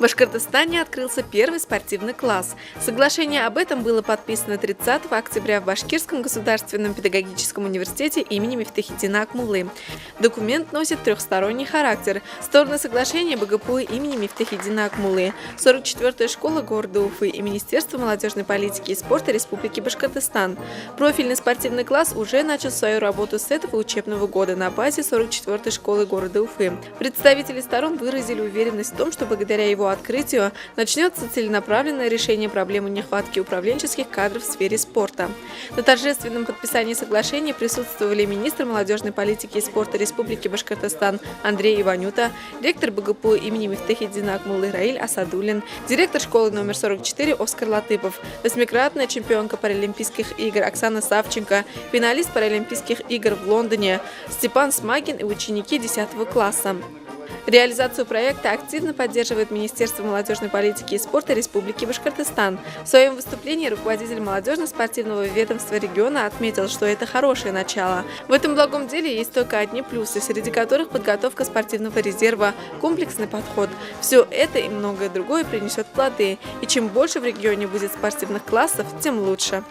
Башкортостане открылся первый спортивный класс. Соглашение об этом было подписано 30 октября в Башкирском государственном педагогическом университете имени Мифтахетдина Акмуллы. Документ носит трехсторонний характер. Стороны соглашения БГПУ имени Мифтахетдина Акмуллы, 44-я школа города Уфы и Министерство молодежной политики и спорта Республики Башкортостан. Профильный спортивный класс уже начал свою работу с этого учебного года на базе 44-й школы города Уфы. Представители сторон выразили уверенность в том, что благодаря его открытию начнется целенаправленное решение проблемы нехватки управленческих кадров в сфере спорта. На торжественном подписании соглашения присутствовали министр молодежной политики и спорта Республики Башкортостан Андрей Иванюта, ректор БГПУ имени Мифтахетдина Акмуллы Раиль Асадуллин, директор школы номер 44 Оскар Латыпов, восьмикратная чемпионка Паралимпийских игр Оксана Савченко, финалист Паралимпийских игр в Лондоне Степан Смагин и ученики 10 класса. Реализацию проекта активно поддерживает Министерство молодежной политики и спорта Республики Башкортостан. В своем выступлении руководитель молодежно-спортивного ведомства региона отметил, что это хорошее начало. В этом благом деле есть только одни плюсы, среди которых подготовка спортивного резерва, комплексный подход. Все это и многое другое принесет плоды. И чем больше в регионе будет спортивных классов, тем лучше.